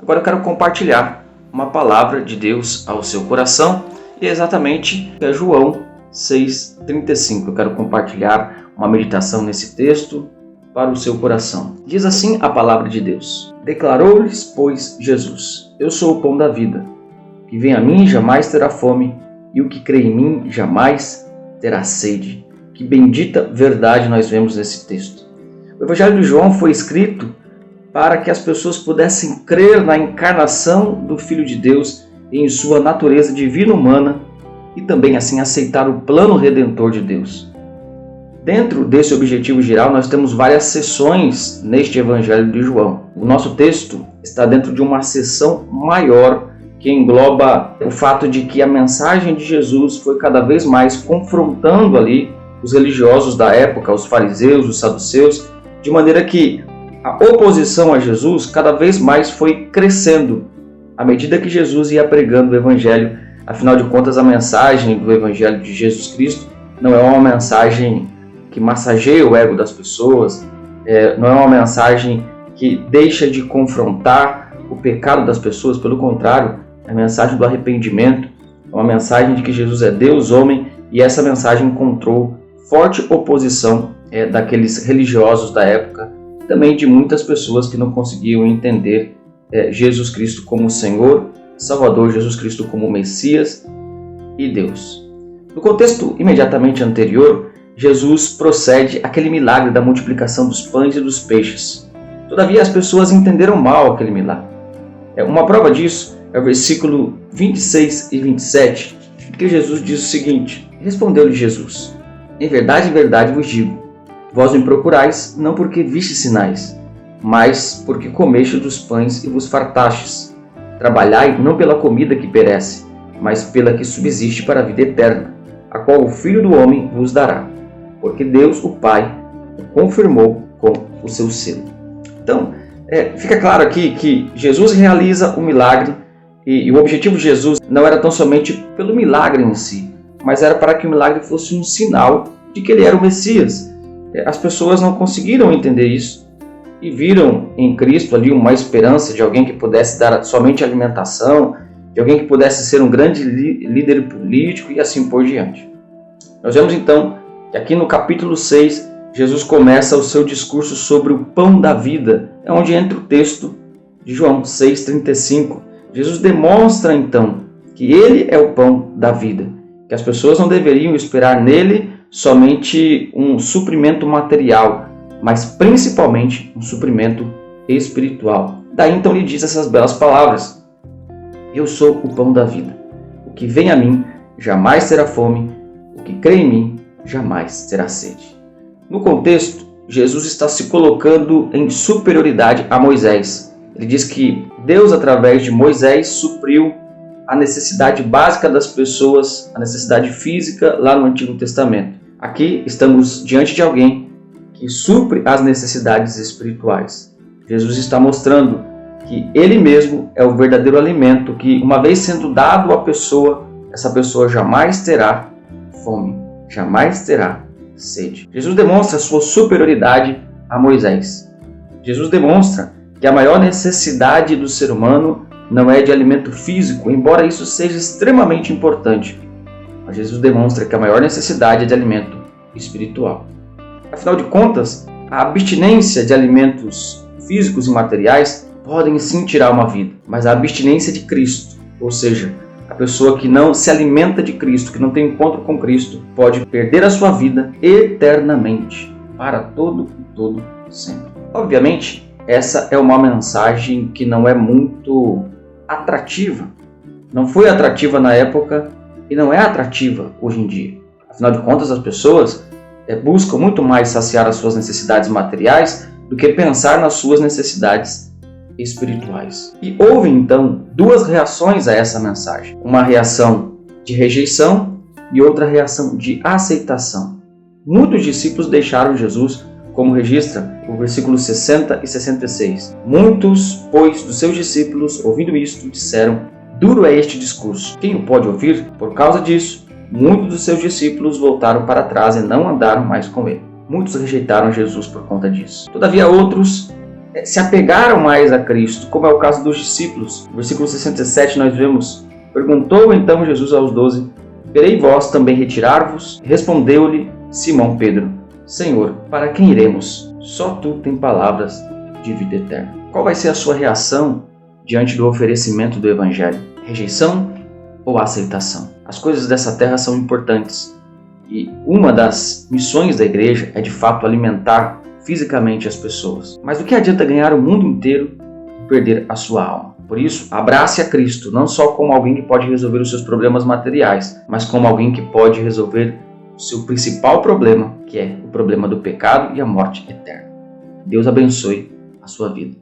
Agora eu quero compartilhar uma palavra de Deus ao seu coração e exatamente é João 6,35. Eu quero compartilhar uma meditação nesse texto para o seu coração. Diz assim a palavra de Deus: Declarou-lhes, pois, Jesus: Eu sou o pão da vida. O que vem a mim jamais terá fome, e o que crê em mim jamais terá sede. Que bendita verdade nós vemos nesse texto. O Evangelho de João foi escrito para que as pessoas pudessem crer na encarnação do Filho de Deus em sua natureza divina humana e também assim aceitar o plano redentor de Deus. Dentro desse objetivo geral, nós temos várias seções neste Evangelho de João. O nosso texto está dentro de uma seção maior que engloba o fato de que a mensagem de Jesus foi cada vez mais confrontando ali os religiosos da época, os fariseus, os saduceus, de maneira que a oposição a Jesus cada vez mais foi crescendo à medida que Jesus ia pregando o Evangelho. Afinal de contas, a mensagem do Evangelho de Jesus Cristo não é uma mensagem que massageia o ego das pessoas, não é uma mensagem que deixa de confrontar o pecado das pessoas, pelo contrário, é a mensagem do arrependimento, é uma mensagem de que Jesus é Deus, homem, e essa mensagem encontrou forte oposição daqueles religiosos da época, também de muitas pessoas que não conseguiam entender Jesus Cristo como Senhor, Salvador, Jesus Cristo como Messias e Deus. No contexto imediatamente anterior, Jesus procede àquele milagre da multiplicação dos pães e dos peixes. Todavia, as pessoas entenderam mal aquele milagre. Uma prova disso é o versículo 26 e 27, em que Jesus diz o seguinte: Respondeu-lhe Jesus: Em verdade vos digo, vós me procurais, não porque vistes sinais, mas porque comestes dos pães e vos fartastes. Trabalhai não pela comida que perece, mas pela que subsiste para a vida eterna, a qual o Filho do Homem vos dará, porque Deus, o Pai, o confirmou com o seu selo. Então, fica claro aqui que Jesus realiza o milagre e o objetivo de Jesus não era tão somente pelo milagre em si, mas era para que o milagre fosse um sinal de que ele era o Messias. As pessoas não conseguiram entender isso e viram em Cristo ali uma esperança de alguém que pudesse dar somente alimentação, de alguém que pudesse ser um grande líder político e assim por diante. Nós vemos então que aqui no capítulo 6, Jesus começa o seu discurso sobre o pão da vida, é onde entra o texto de João 6,35. Jesus demonstra então que ele é o pão da vida, que as pessoas não deveriam esperar nele somente um suprimento material, mas principalmente um suprimento espiritual. Daí então ele diz essas belas palavras: Eu sou o pão da vida. O que vem a mim jamais terá fome, o que crê em mim jamais terá sede. No contexto, Jesus está se colocando em superioridade a Moisés. Ele diz que Deus, através de Moisés, supriu a necessidade básica das pessoas, a necessidade física lá no Antigo Testamento. Aqui estamos diante de alguém que supre as necessidades espirituais. Jesus está mostrando que ele mesmo é o verdadeiro alimento, que uma vez sendo dado à pessoa, essa pessoa jamais terá fome, jamais terá sede. Jesus demonstra sua superioridade a Moisés. Jesus demonstra que a maior necessidade do ser humano não é de alimento físico, embora isso seja extremamente importante. Mas Jesus demonstra que a maior necessidade é de alimento espiritual. Afinal de contas, a abstinência de alimentos físicos e materiais podem sim tirar uma vida, mas a abstinência de Cristo, ou seja, a pessoa que não se alimenta de Cristo, que não tem encontro com Cristo, pode perder a sua vida eternamente, para todo sempre. Obviamente, essa é uma mensagem que não é muito atrativa. Não foi atrativa na época e não é atrativa hoje em dia. Afinal de contas, as pessoas buscam muito mais saciar as suas necessidades materiais do que pensar nas suas necessidades espirituais. E houve então duas reações a essa mensagem. Uma reação de rejeição e outra reação de aceitação. Muitos discípulos deixaram Jesus, como registra o versículo 60 e 66. Muitos, pois, dos seus discípulos, ouvindo isto, disseram: Duro é este discurso, quem o pode ouvir? Por causa disso, muitos dos seus discípulos voltaram para trás e não andaram mais com ele. Muitos rejeitaram Jesus por conta disso. Todavia outros se apegaram mais a Cristo, como é o caso dos discípulos. No versículo 67 nós vemos: perguntou então Jesus aos 12: querei vós também retirar-vos? Respondeu-lhe Simão Pedro: Senhor, para quem iremos? Só tu tens palavras de vida eterna. Qual vai ser a sua reação diante do oferecimento do Evangelho? Rejeição ou aceitação? As coisas dessa terra são importantes e uma das missões da igreja é de fato alimentar fisicamente as pessoas. Mas do que adianta ganhar o mundo inteiro e perder a sua alma? Por isso, abrace a Cristo, não só como alguém que pode resolver os seus problemas materiais, mas como alguém que pode resolver o seu principal problema, que é o problema do pecado e a morte eterna. Deus abençoe a sua vida.